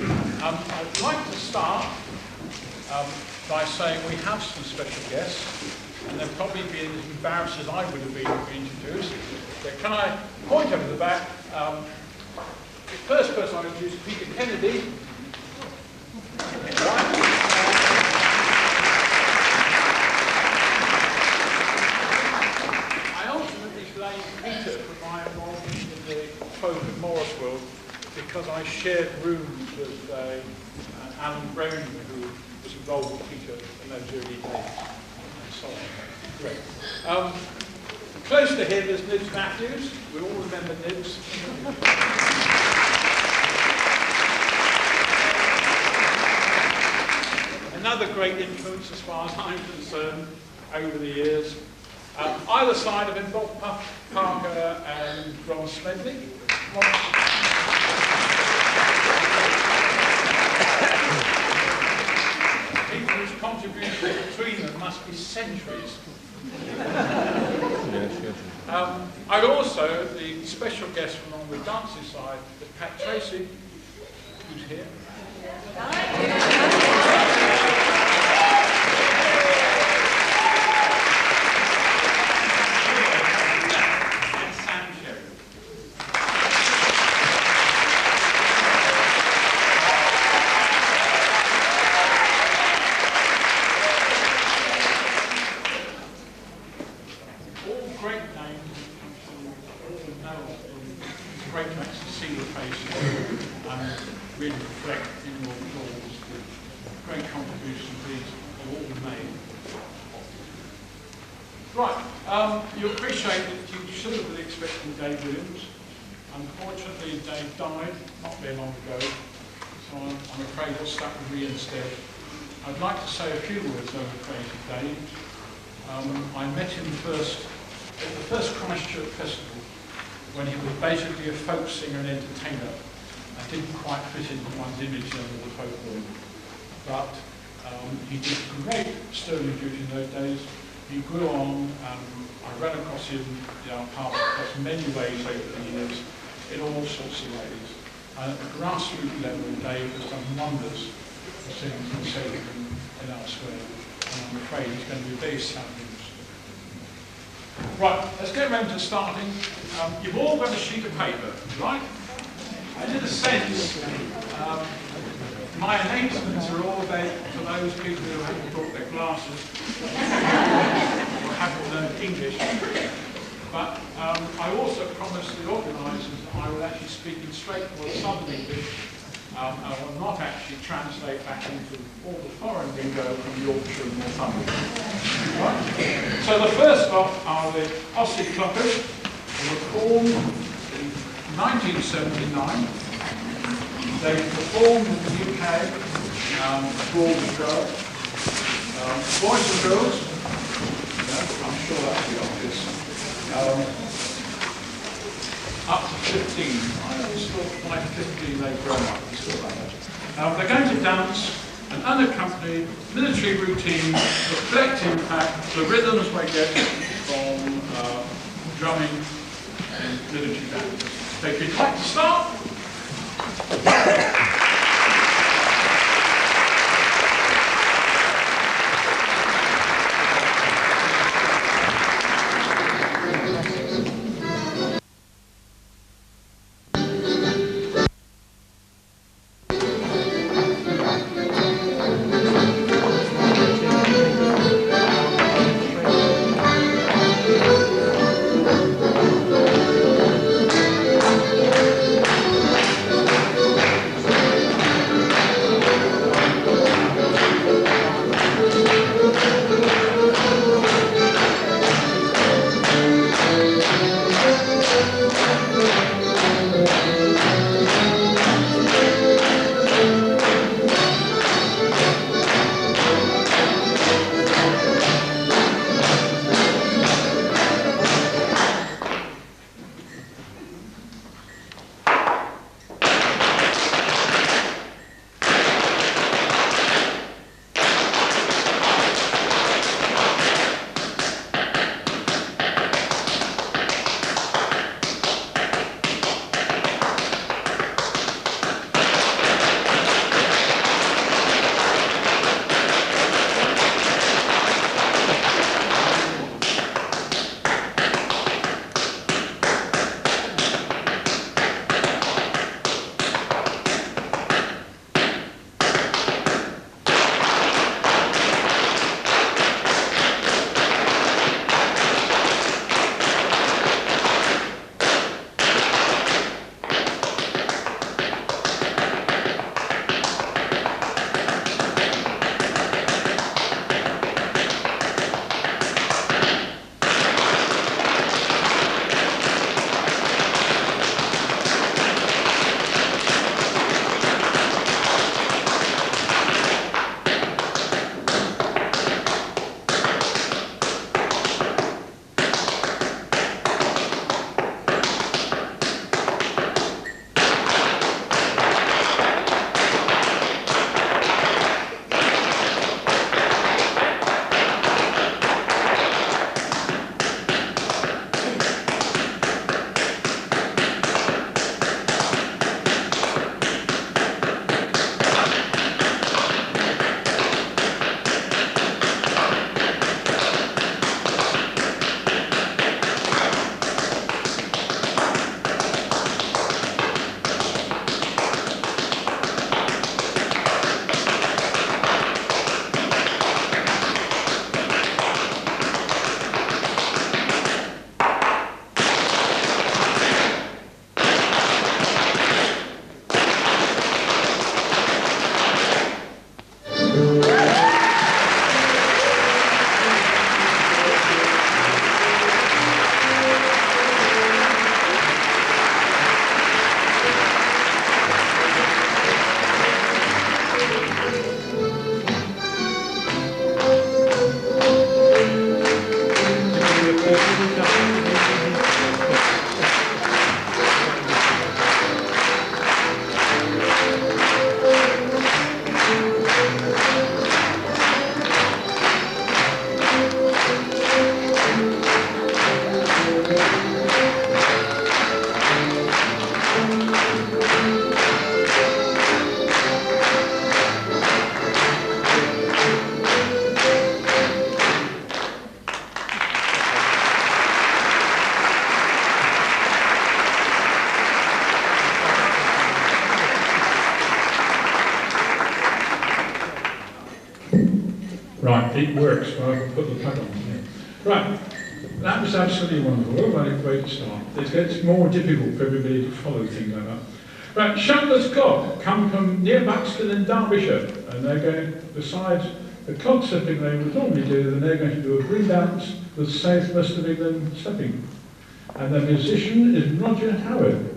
I'd like to start by saying we have some special guests, and they'll probably be as embarrassed as I would have been to be introduced. But can I point over the back? The first person I'll introduce is Peter Kennedy. I ultimately blame Peter for my involvement in the folk of Morris world because I shared rooms with Alan Browning, who was involved with Peter in those early days. And so on. Great. Close to him is Nibs Matthews. We all remember Nibs. Another great influence as far as I'm concerned over the years. Either side of him, Bob Parker and Ron Smedley. People whose contribution between them must be centuries. I'd also, the special guest from on the dancing side, is Pat Tracey, who's here. You appreciate that you should have been expecting Dave Williams. Unfortunately, Dave died not very long ago, so I'm afraid you're stuck with me instead. I'd like to say a few words over praise of Dave. I met him first at the first Christchurch Festival when he was basically a folk singer and entertainer. I didn't quite fit into one's image of the folk world, but he did great sterling duty in those days. He grew on. I ran across him paths across many ways over the years, in all sorts of ways. And at the grassroots level, Dave has done wonders for things in Salem and elsewhere. And I'm afraid he's going to be very sad news. Right, let's get around to starting. You've all got a sheet of paper, right? And in a sense, my enhancements are all about for those people who haven't brought their glasses or haven't learned English. But I also promised the organisers that I would actually speak in straightforward Southern English. I will not actually translate back into all the foreign lingo from Yorkshire and Northumberland. Right? So the first lot are the Ossy Cloggers, who were formed in 1979. They performed in the UK, abroad as well. Boys and girls, I'm sure that's the obvious. Up to 15. I always thought by 15 they'd grown up. They're going to dance an unaccompanied military routine, reflecting the rhythms we get from drumming and military bands. If you'd like to start. Right, it works. Well, I can put the plug on here. Right, that was absolutely wonderful. What a great start. It gets more difficult for everybody to follow things like that. Right, Shuttlers Clog come from near Buxton in Derbyshire, and they're going, besides the clog stepping they would normally do, then they're going to do a Broom Dance with South West of England stepping. And the musician is Roger Howard.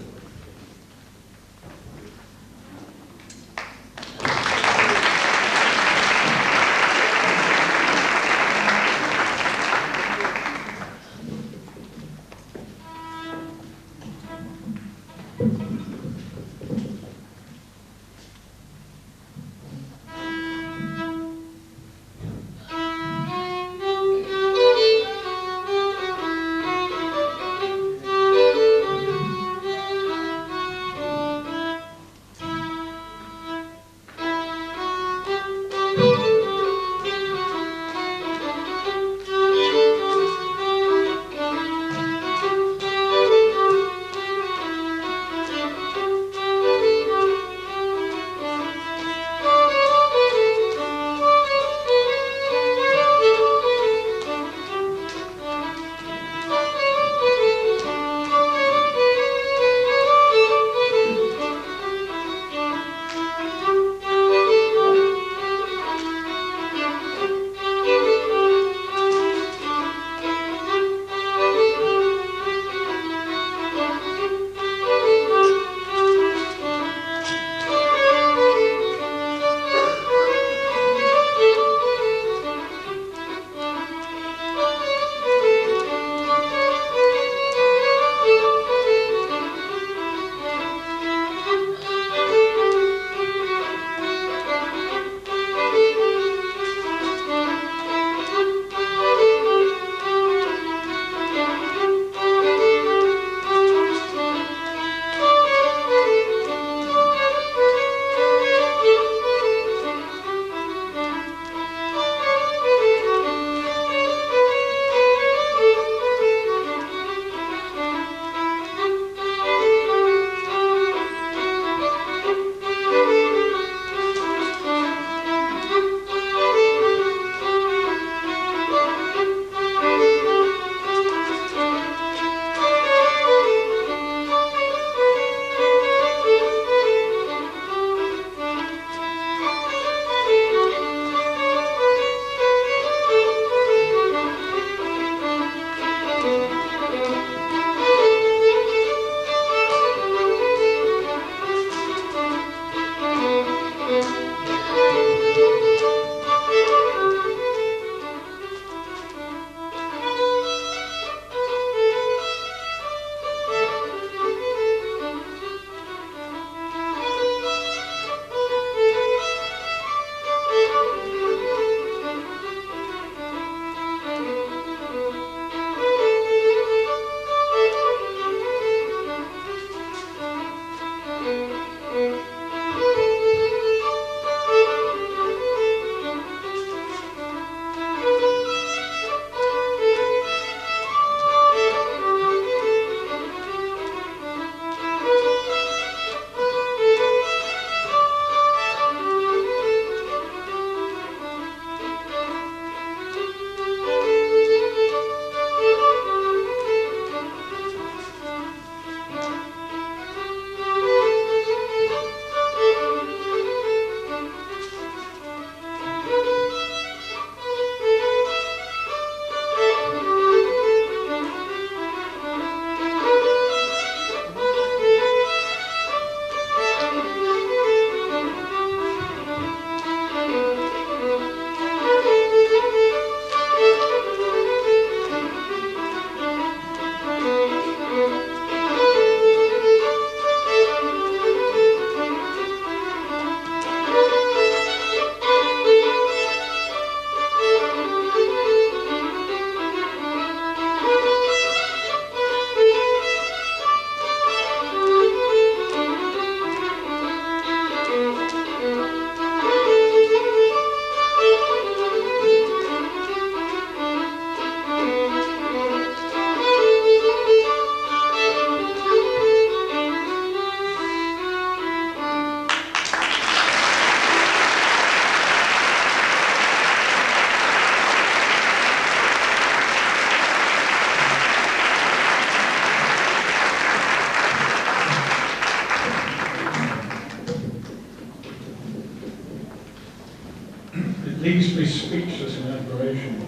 leaves me speechless in admiration.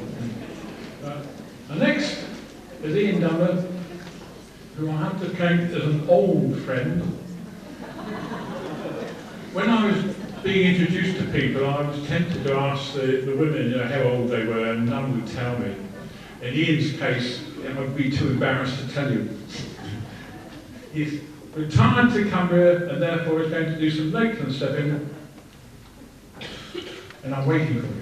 And next is Ian Dunmur, who I have to claim as an old friend. When I was being introduced to people, I was tempted to ask the women, you know, how old they were, and none would tell me. In Ian's case, I would be too embarrassed to tell you. He's retired to Cumbria and therefore is going to do some Lakeland stepping. And I'm waiting for you.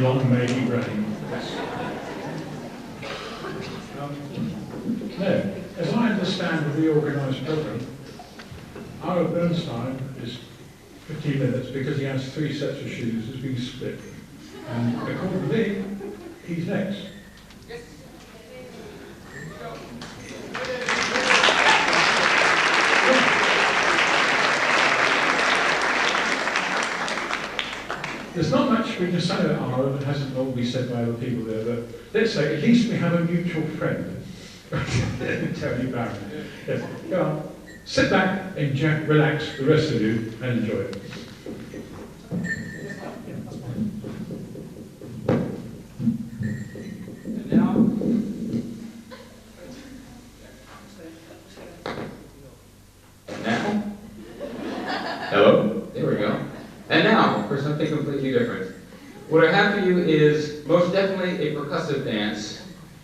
long may he reign. Now, as I understand the reorganised programme, Ira Bernstein is 15 minutes because he has 3 sets of shoes that's being split. And according to me, he's next. There's not much we can say about Ira that hasn't all been said by other people there, but let's say at least we have a mutual friend. Tell you about it. Yes. Go on. Sit back and relax, the rest of you, and enjoy it. And now, hello? There we go. And now, for something completely different. What I have for you is most definitely a percussive dance,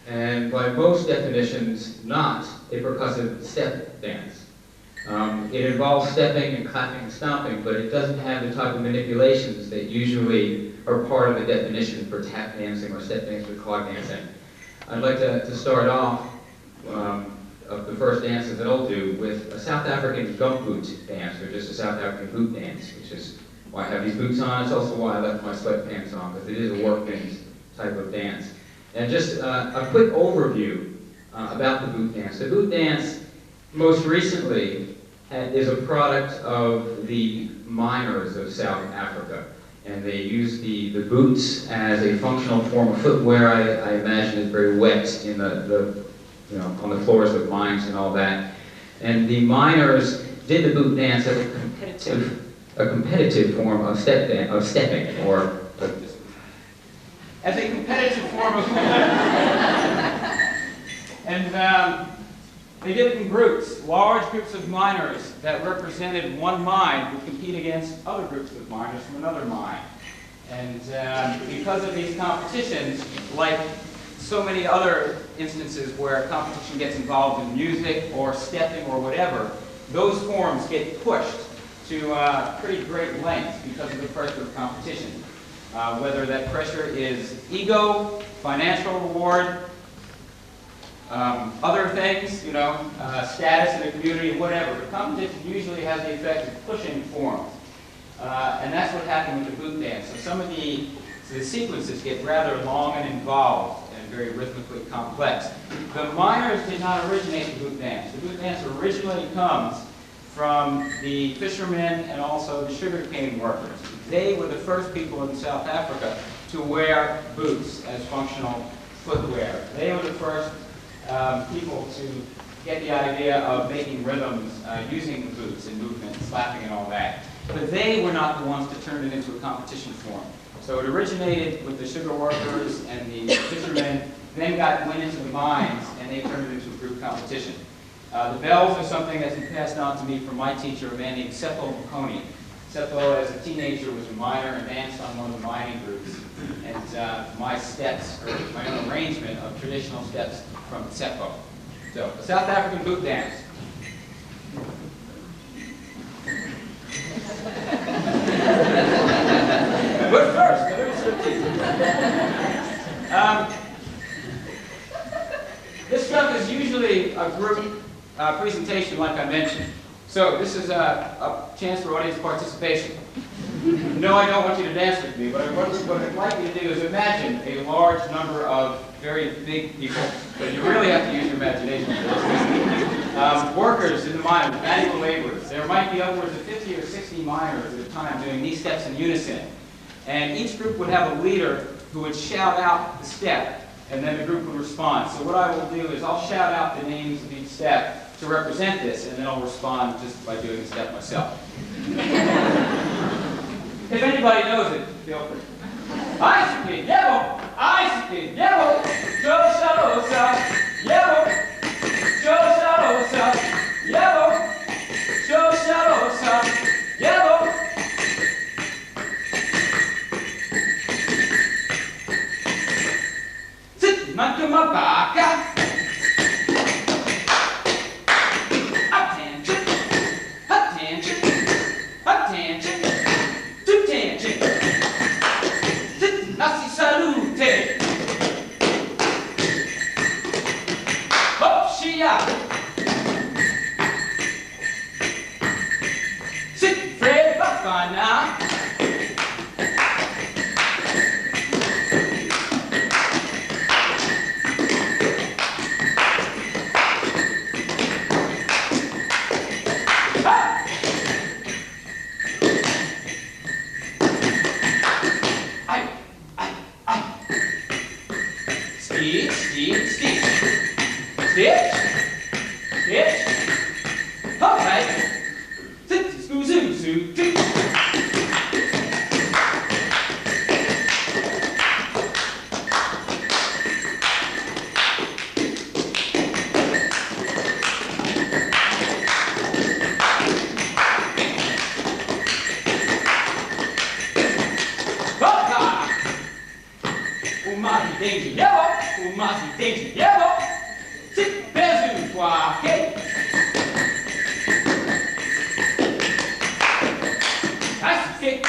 and by most definitions, not a percussive step dance. It involves stepping and clapping and stomping, but it doesn't have the type of manipulations that usually are part of the definition for tap dancing or step dancing or clog dancing. I'd like to start off of the first dances that I'll do with a South African gumboot dance, or just a South African boot dance, which is why I have these boots on. It's also why I left my sweatpants on, because it is a workman's type of dance. And just a quick overview about the boot dance. The boot dance, most recently, is a product of the miners of South Africa. And they use the boots as a functional form of footwear. I imagine it's very wet in on the floors of mines and all that. And the miners did the boot dance as a competitive form of stepping, or as a competitive form of and they did it in groups. Large groups of miners that represented one mine would compete against other groups of miners from another mine. And because of these competitions, like so many other instances where competition gets involved in music or stepping or whatever, those forms get pushed to pretty great lengths because of the pressure of competition. Whether that pressure is ego, financial reward, other things, status in the community, whatever. But competition usually has the effect of pushing forms. And that's what happened with the boot dance. So some of the sequences get rather long and involved and very rhythmically complex. The miners did not originate the boot dance. The boot dance originally comes from the fishermen and also the sugarcane workers. They were the first people in South Africa to wear boots as functional footwear. They were the first people to get the idea of making rhythms using the boots and movement, slapping and all that. But they were not the ones to turn it into a competition form. So it originated with the sugar workers and the fishermen, then went into the mines, and they turned it into a group competition. The bells are something that's been passed on to me from my teacher, a man named Seppo Makoni. Seppo, as a teenager, was a miner and danced on one of the mining groups. And my steps, or my own arrangement of traditional steps from Seppo. So, a South African boot dance. But first, this stuff is usually a group presentation, like I mentioned. So this is a chance for audience participation. No, I don't want you to dance with me, but what I'd like you to do is imagine a large number of very big people, but you really have to use your imagination for this. Workers in the mine, manual laborers. There might be upwards of 50 or 60 miners at a time doing these steps in unison. And each group would have a leader who would shout out the step, and then the group would respond. So what I will do is I'll shout out the names of each step to represent this, and then I'll respond just by doing the step myself. If anybody knows it, feel free. Ossy Cloggers, sitting under my Bacca. danger, yellow, oh, Mossy, danger, yellow. Sit, bezu, okay. That's it.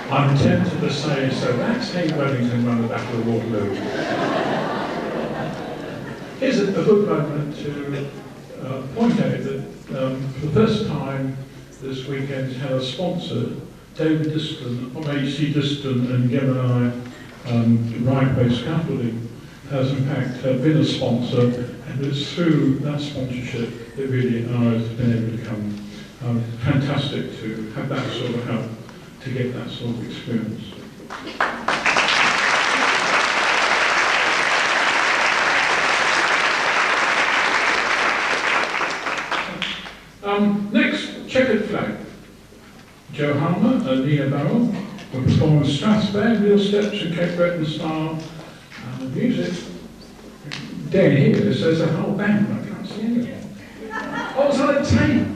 I'm tempted to say, so that's how Wellington won the Battle of Waterloo. Here's a good moment to point out that for the first time this weekend had a sponsor, David Diston from AC Diston and Gemini Right-Way Scaffolding has in fact been a sponsor, and it's through that sponsorship that really Ira has been able to come. Fantastic to have that sort of help to get that sort of experience. Next, Chequered flag. Joe Harmer and Nina Barrell will perform strathspey, real steps and Cape Breton style music. Down here it says a whole band, I can't see anything. Oh, it's on a tape.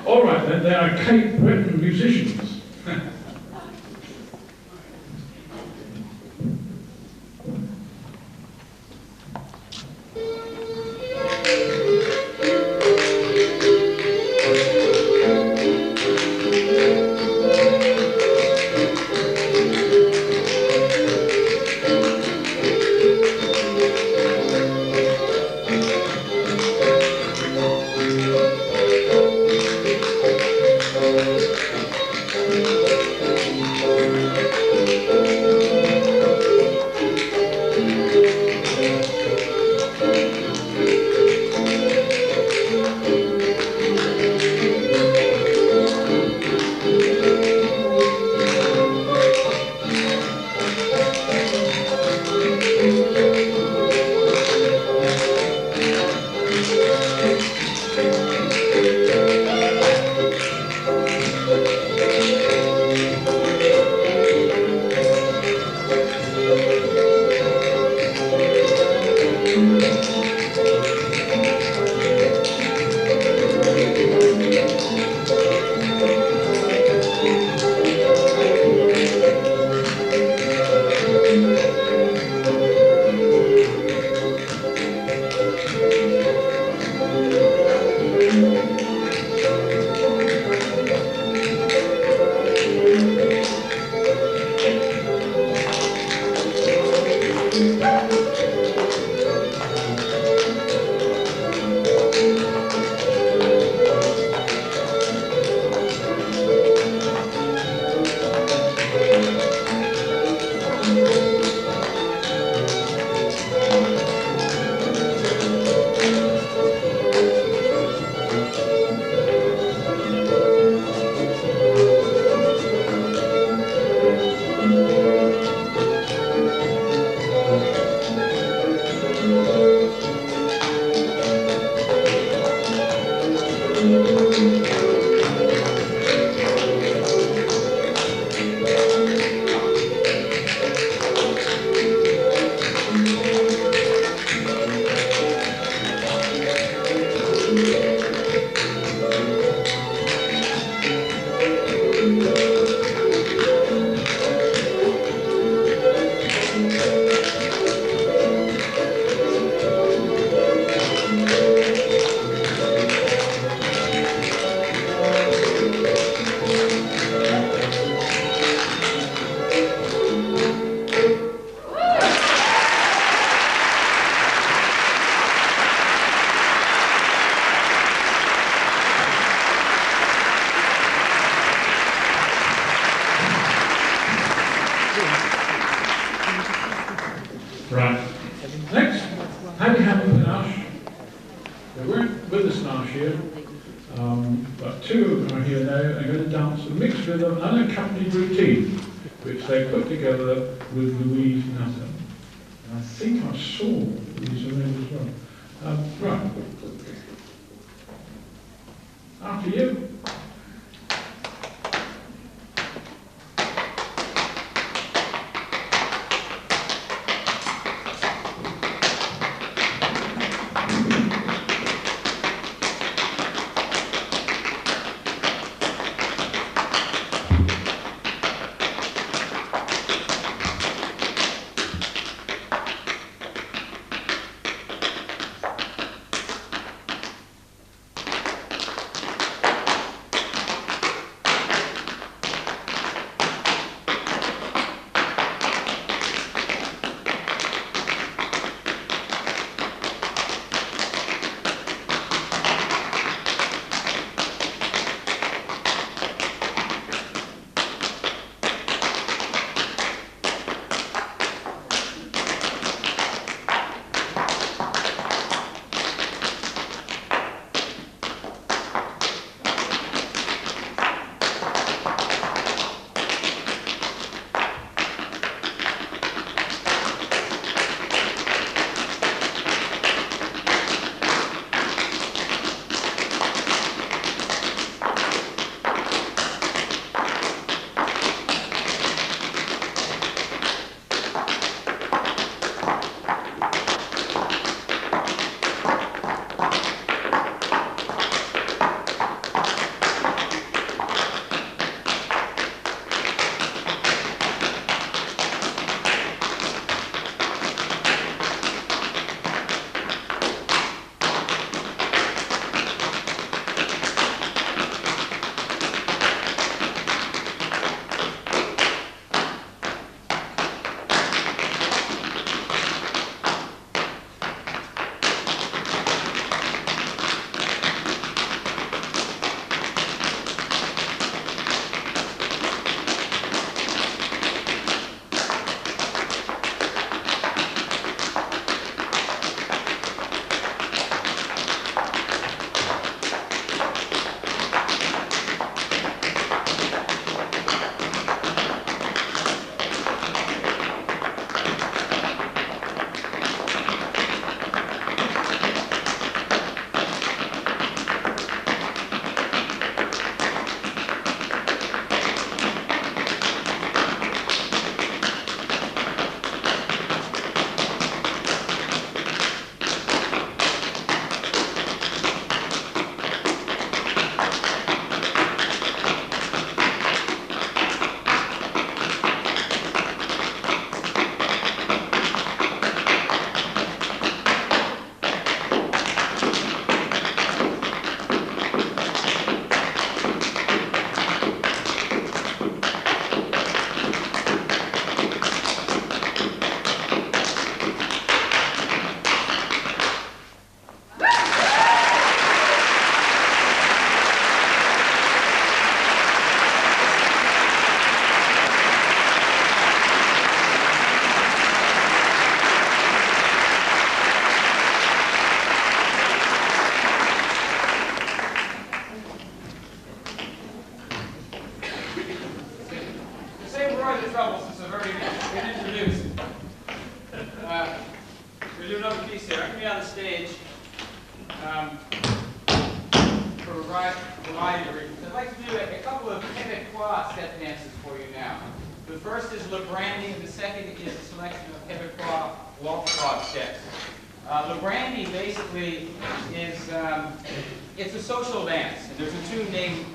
All right then, they are Cape Breton musicians. Right. Next, Paddy Hammond and Ash. They weren't with us last year, but two of them are here now and are going to dance a mixed rhythm unaccompanied routine, which they put together with Louise Nutter. And I think I saw Louise around as well. Right. After you. for a variety of reasons. I'd like to do a couple of Québécois step dances for you now. The first is Le Brandy, and the second is a selection of Québécois waltz clog steps. Le Brandy basically is, it's a social dance, and there's a tune named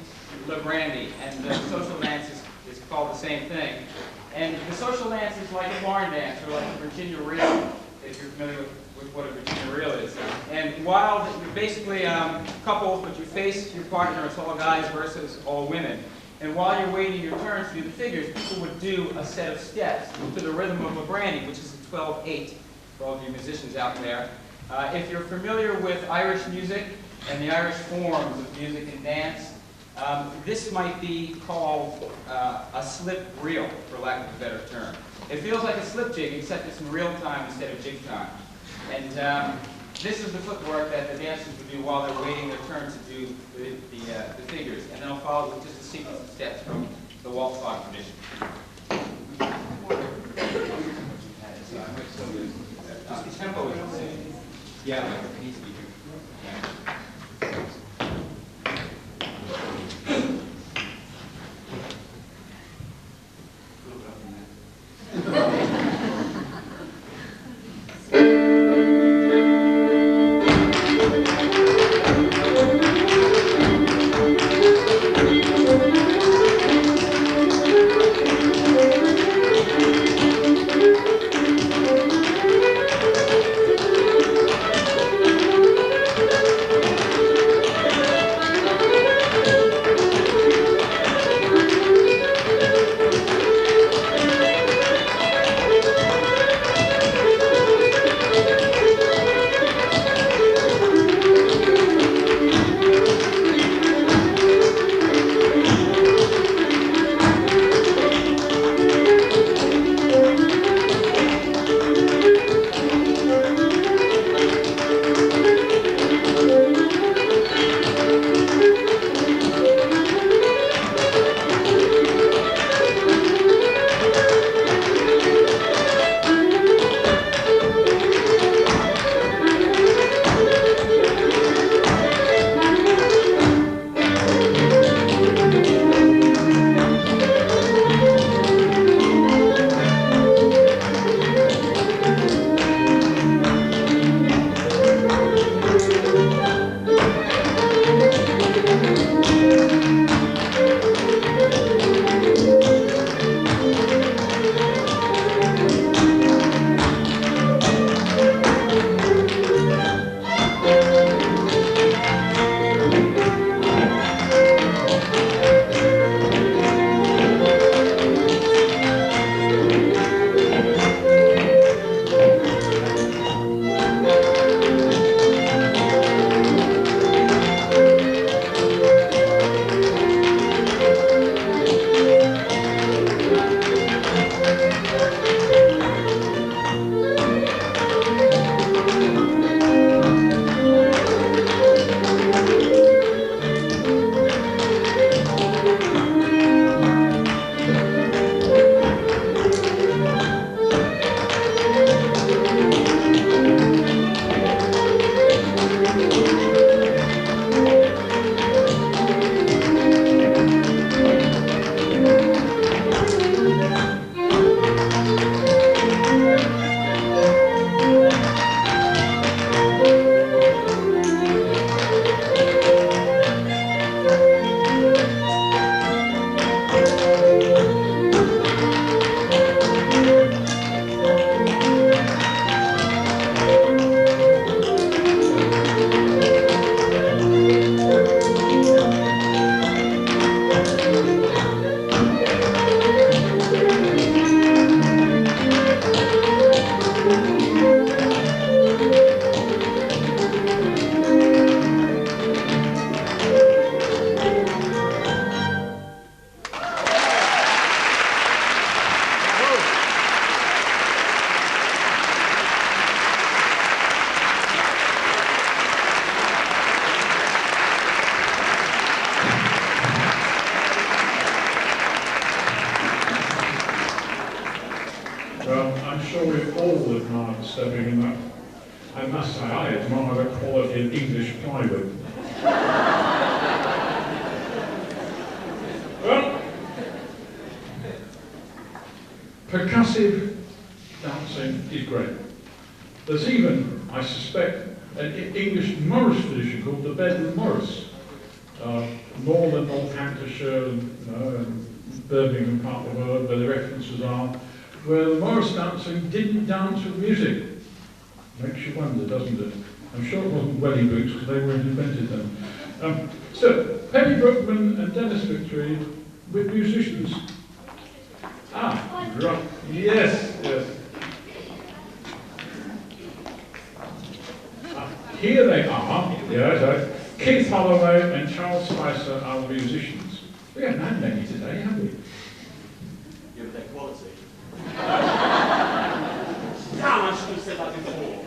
Le Brandy, and the social dance is called the same thing. And the social dance is like a barn dance, or like a Virginia reel, if you're familiar with what a Virginia reel is. And while you're basically couples, but you face your partner, it's all guys versus all women. And while you're waiting your turn to do the figures, people would do a set of steps to the rhythm of a brandy, which is a 12/8 for all of you musicians out there. If you're familiar with Irish music and the Irish forms of music and dance, this might be called a slip reel, for lack of a better term. It feels like a slip jig, except it's in real time instead of jig time. And this is the footwork that the dancers would do while they're waiting their turn to do the figures. And then I'll follow with just a sequence of steps from the waltz clog tradition. The tempo is the same. Yeah, it needs to be here. I must say, I admire the quality of English plywood. percussive dancing is great. There's even, I suspect, an English Morris tradition called the Bedlam Morris. Northern Northamptonshire and Birmingham part of the world, where the references are, where the Morris dancing didn't dance with music. Makes you wonder, doesn't it? I'm sure it wasn't welly boots because they weren't invented then. So, Penny Brookman and Dennis Victory with musicians. Ah, right. Yes, yes. Here they are, yes, Keith Holloway and Charles Spicer are the musicians. We haven't had many today, have we? Yeah, but they're quality. Damn, I should have said that before.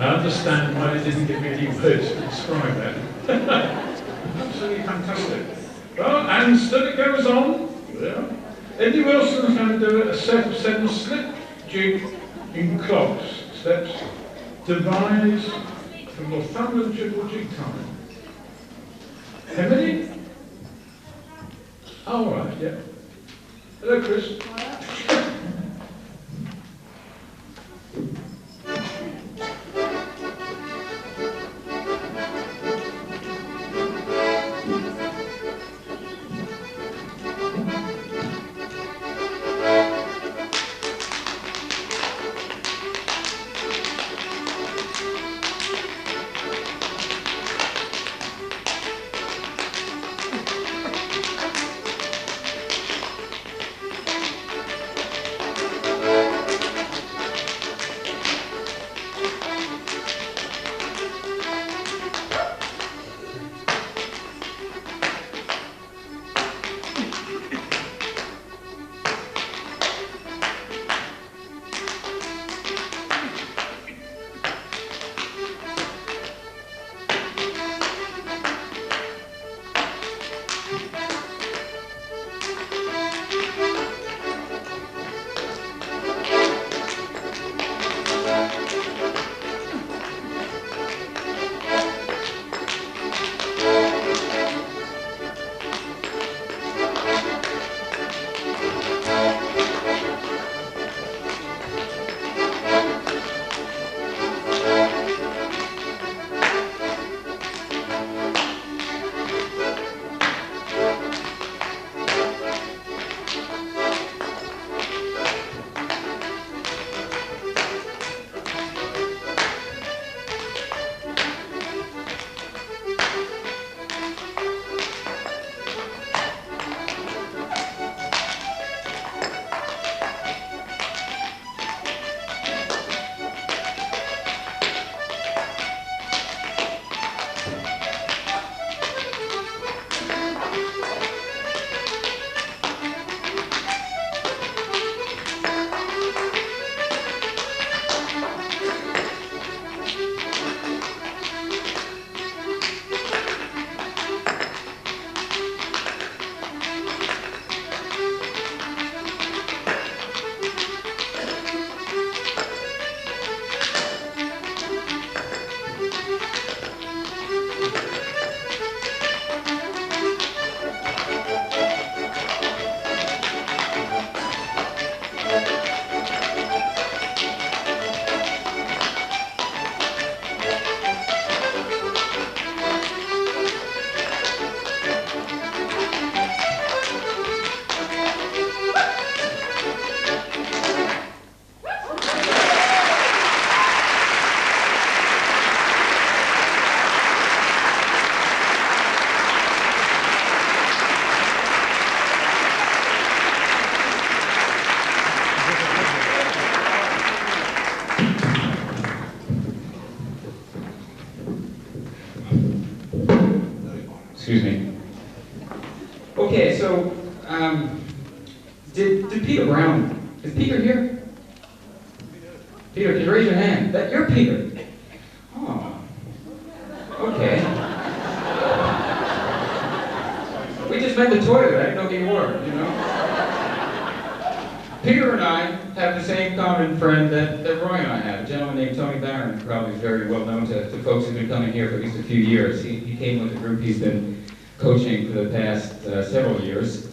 I understand why they didn't give me any words to describe that. Absolutely fantastic. Well, and still it goes on. Yeah. Eddie Wilson's going to do a set of 7 slip jig in clogs steps, devised from Northumberland triple jig time. Emily? Oh, all right, yeah. Hello, Chris. Excuse me. Okay, so, did Peter Brown, is Peter here? Peter, can you raise your hand? You're Peter. Oh, okay. We just met the toilet, I didn't know who you were, you know? Peter and I have the same common friend that Roy and I have, a gentleman named Tony Barron, who probably is very well known to folks who've been coming here for at least a few years. He came with a group he's been coaching for the past several years,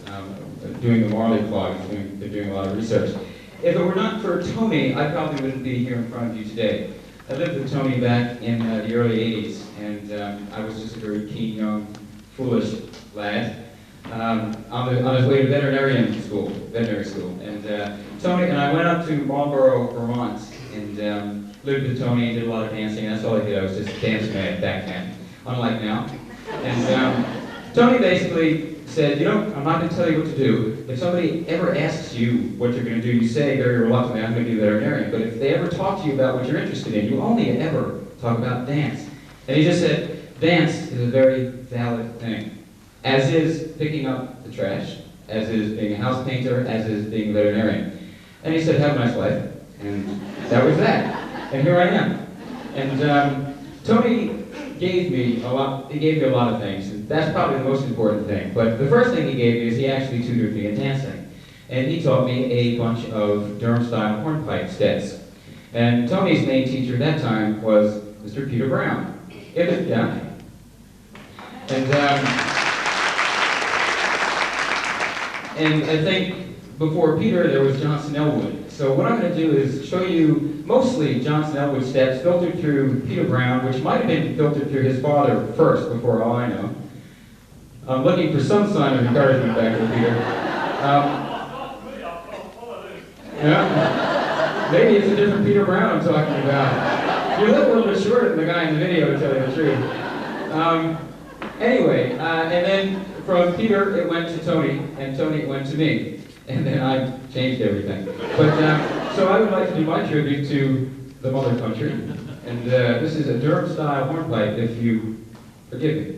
doing the Marley Clog. He's been doing a lot of research. If it were not for Tony, I probably wouldn't be here in front of you today. I lived with Tony back in the early 80s, and I was just a very keen, young, foolish lad. On his way to veterinary school. And Tony and I went up to Marlborough, Vermont, and lived with Tony, did a lot of dancing. That's all I did. I was just a dance man back then, unlike now. And Tony basically said, you know, I'm not going to tell you what to do. If somebody ever asks you what you're going to do, you say very reluctantly, I'm going to be a veterinarian. But if they ever talk to you about what you're interested in, you only ever talk about dance. And he just said, dance is a very valid thing. As is picking up the trash, as is being a house painter, as is being a veterinarian. And he said, have a nice life. And that was that. And here I am. And Tony gave me a lot. He gave me a lot of things, and that's probably the most important thing. But the first thing he gave me is he actually tutored me in dancing, and he taught me a bunch of Durham-style hornpipe steps. And Tony's main teacher at that time was Mr. Peter Brown. Yeah. And I think before Peter, there was Johnson Elwood. So what I'm going to do is show you mostly Johnson Elwood steps filtered through Peter Brown, which might have been filtered through his father first, before all I know. I'm looking for some sign of encouragement back from Peter. Yeah, maybe it's a different Peter Brown I'm talking about. You look a little bit shorter than the guy in the video, to tell you the truth. Anyway, and then from Peter it went to Tony, and Tony went to me, and then I changed everything. But so I would like to do my tribute to the mother country, and this is a Durham-style hornpipe, if you forgive me.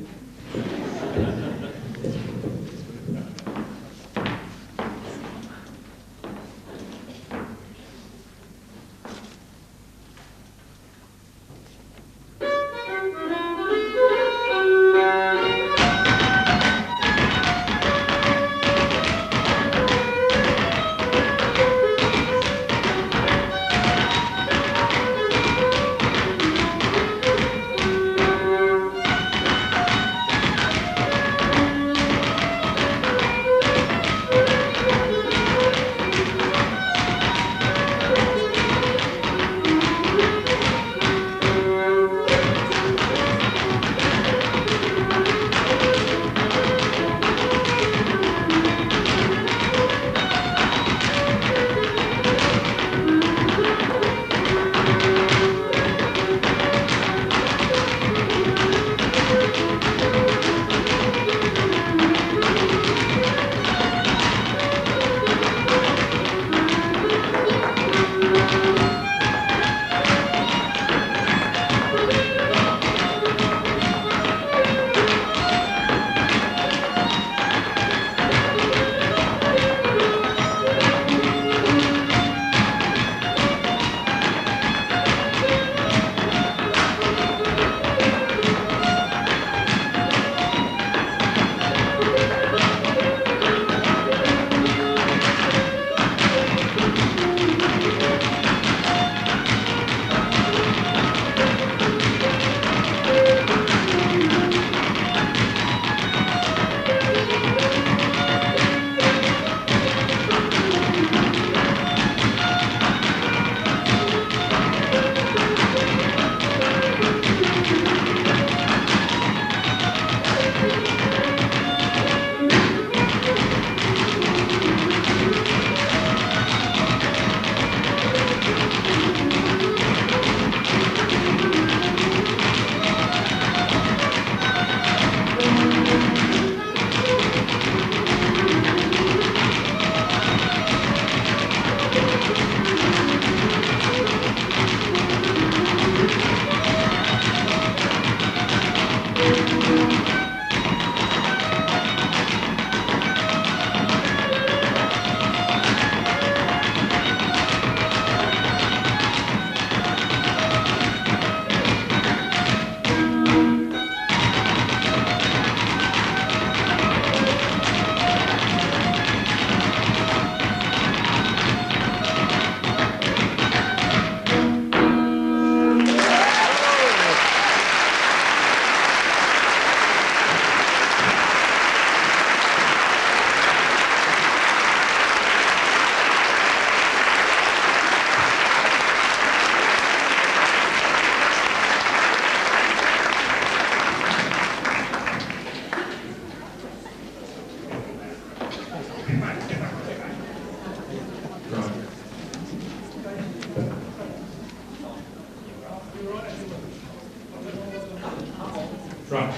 Right,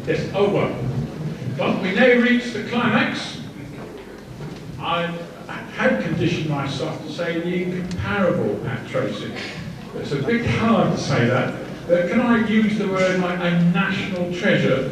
yes, over. But we now reach the climax. I had conditioned myself to say the incomparable at Tracey. It's a bit hard to say that, but can I use the word like a national treasure?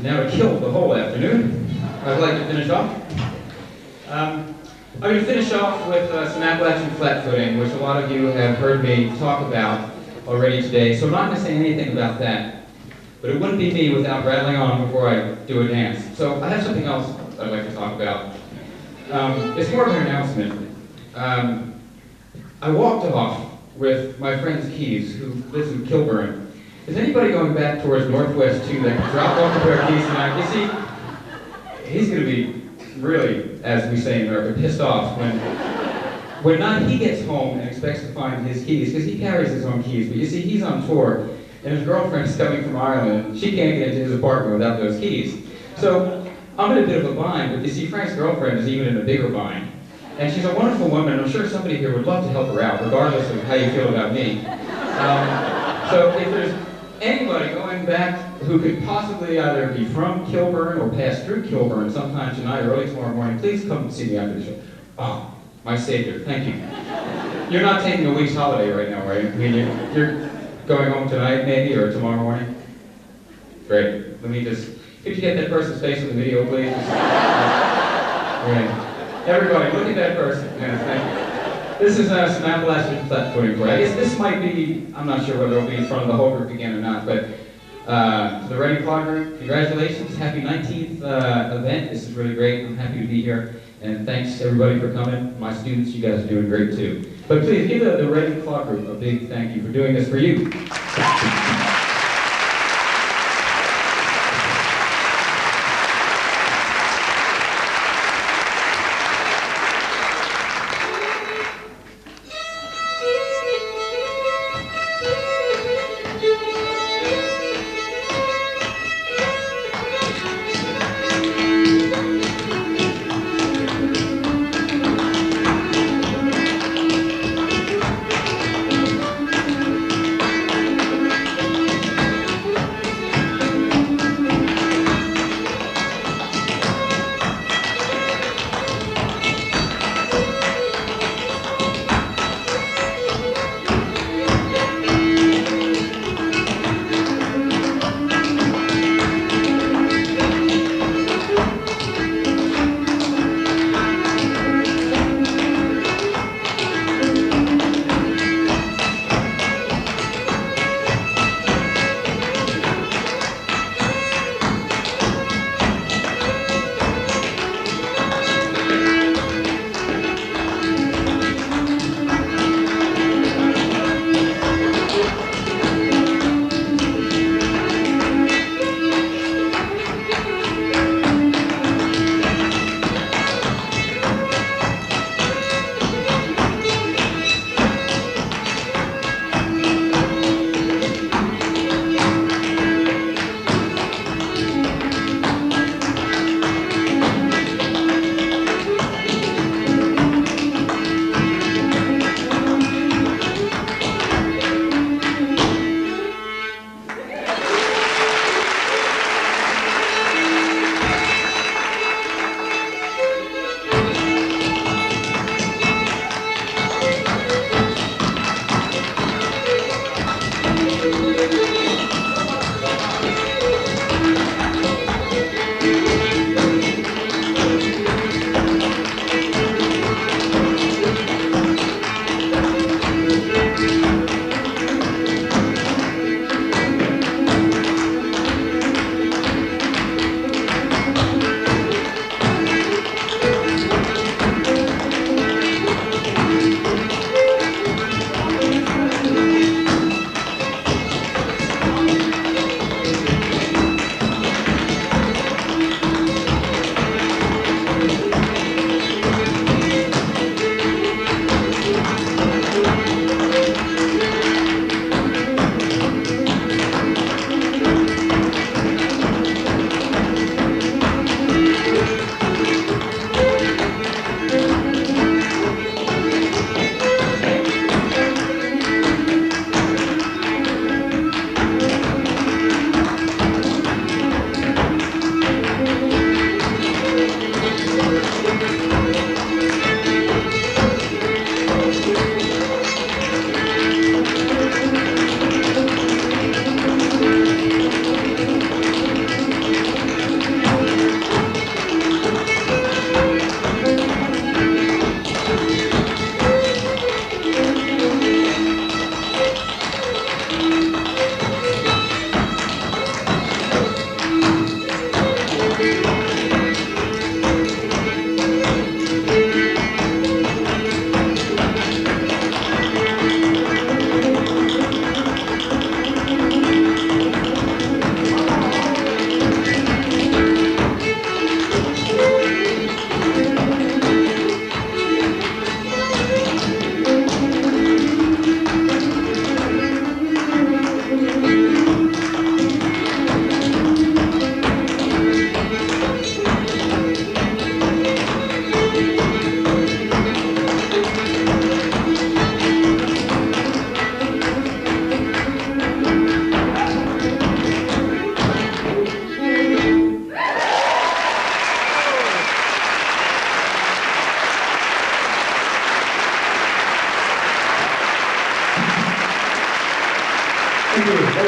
now to kill the whole afternoon, I'd like to finish off. I'm going to finish off with some Appalachian flat-footing, which a lot of you have heard me talk about already today, so I'm not going to say anything about that. But it wouldn't be me without rattling on before I do a dance. So I have something else I'd like to talk about. It's more of an announcement. I walked off with my friend's keys, who lives in Kilburn. Is anybody going back towards Northwest 2 that can drop off their keys tonight? You see, he's going to be really, as we say in America, pissed off when not he gets home and expects to find his keys, because he carries his own keys. But you see, he's on tour, and his girlfriend's coming from Ireland. She can't get into his apartment without those keys. So I'm in a bit of a bind, but you see, Frank's girlfriend is even in a bigger bind. And she's a wonderful woman, and I'm sure somebody here would love to help her out, regardless of how you feel about me. So if there's anybody going back who could possibly either be from Kilburn or pass through Kilburn sometime tonight or early tomorrow morning, please come see me after the show. Oh, my savior, thank you. You're not taking a week's holiday right now, right? I mean, you're going home tonight, maybe, or tomorrow morning? Great. Let me just, could you get that person's face on the video, please? Right. Everybody, look at that person. Yeah, thank you. This is some Appalachian flat-footing for you. I guess this might be, I'm not sure whether it'll be in front of the whole group again or not, but to the Reading Clog group, congratulations. Happy 19th event. This is really great. I'm happy to be here. And thanks everybody for coming. My students, you guys are doing great too. But please give the Reading Clog group a big thank you for doing this for you.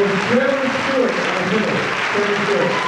was very short, I know, very short.